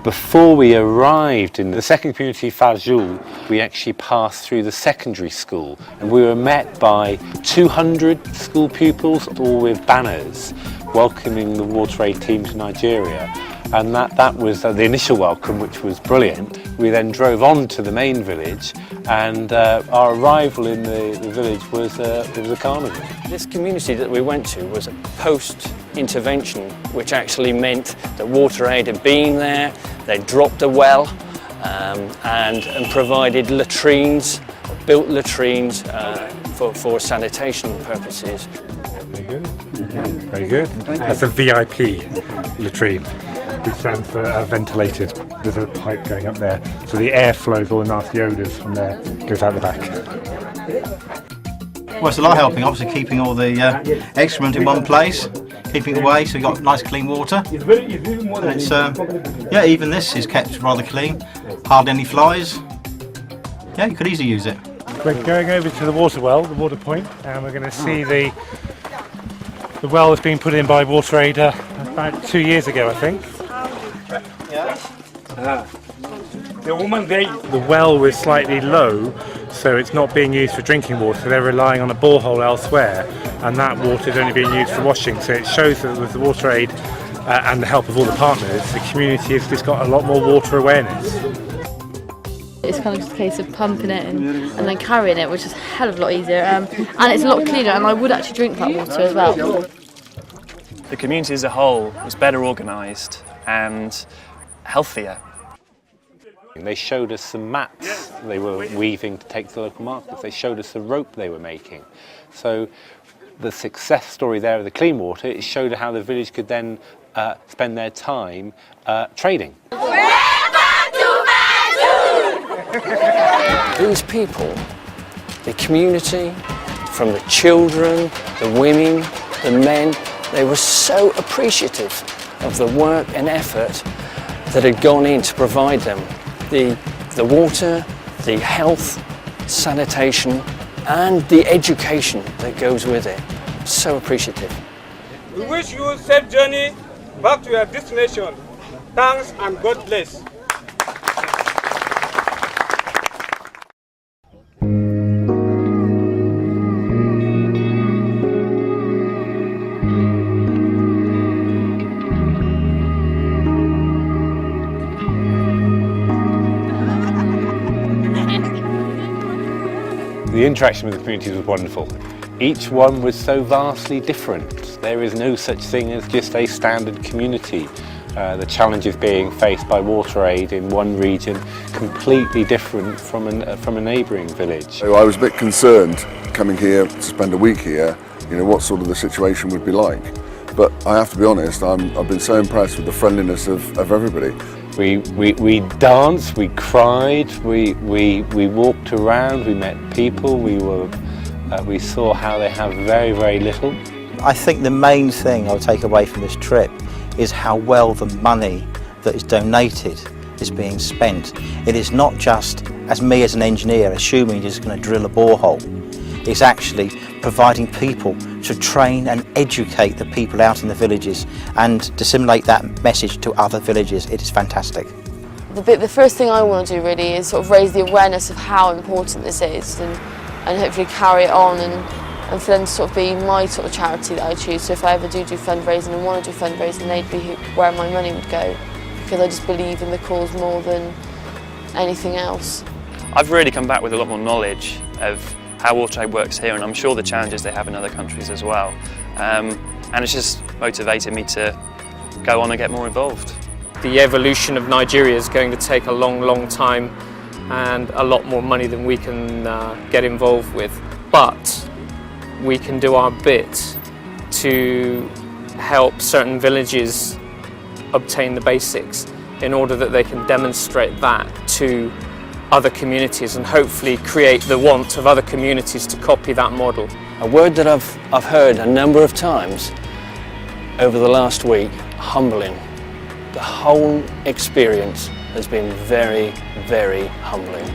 Before we arrived in the second community, Farjoul, we actually passed through the secondary school, and we were met by 200 school pupils, all with banners welcoming the WaterAid team to Nigeria. And that was the initial welcome, which was brilliant. We then drove on to the main village, and our arrival in the village was a carnival. This community that we went to was a post-intervention, which actually meant that WaterAid had been there, they dropped a well and provided latrines, built latrines for sanitation purposes. Very good. Very good. That's a VIP latrine, which stands for ventilated. There's a pipe going up there, so the air flows, all the nasty odours from there goes out the back. Well, it's a lot helping, obviously keeping all the excrement in one place, keeping it away so you've got nice clean water. And it's, yeah, even this is kept rather clean, hardly any flies. Yeah, you could easily use it. We're going over to the water well, the water point, and we're going to see the well that's been put in by WaterAid about 2 years ago, I think. The well was slightly low, so it's not being used for drinking water. They're relying on a borehole elsewhere, and that water is only being used for washing. So it shows that with the WaterAid and the help of all the partners, the community has just got a lot more water awareness. It's kind of just a case of pumping it and then carrying it, which is a hell of a lot easier, and it's a lot cleaner, and I would actually drink that water as well. The community as a whole was better organised and healthier. They showed us some mats they were weaving to take to the local markets. They showed us the rope they were making. So the success story there of the clean water, it showed how the village could then spend their time trading. These people, the community, from the children, the women, the men, they were so appreciative of the work and effort that had gone in to provide them the water, the health, sanitation, and the education that goes with it. So appreciative. We wish you a safe journey back to your destination. Thanks and God bless. The interaction with the communities was wonderful. Each one was so vastly different. There is no such thing as just a standard community. The challenges being faced by WaterAid in one region completely different from a neighbouring village. So I was a bit concerned coming here to spend a week here, you know, what sort of the situation would be like. But I have to be honest, I've been so impressed with the friendliness of everybody. We danced, we cried, we walked around, we met people, we saw how they have very, very little. I think the main thing I'll take away from this trip is how well the money that is donated is being spent. It is not just as me as an engineer assuming you're just going to drill a borehole. It's actually providing people to train and educate the people out in the villages and disseminate that message to other villages. It is fantastic. The first thing I want to do really is sort of raise the awareness of how important this is, and hopefully carry it on and for them to sort of be my sort of charity that I choose. So if I ever do fundraising and want to do fundraising, they'd be where my money would go, because I just believe in the cause more than anything else. I've really come back with a lot more knowledge of how WaterAid works here, and I'm sure the challenges they have in other countries as well. And it's just motivated me to go on and get more involved. The evolution of Nigeria is going to take a long, long time and a lot more money than we can get involved with. But we can do our bit to help certain villages obtain the basics in order that they can demonstrate that to other communities and hopefully create the want of other communities to copy that model. A word that I've heard a number of times over the last week, humbling. The whole experience has been very, very humbling.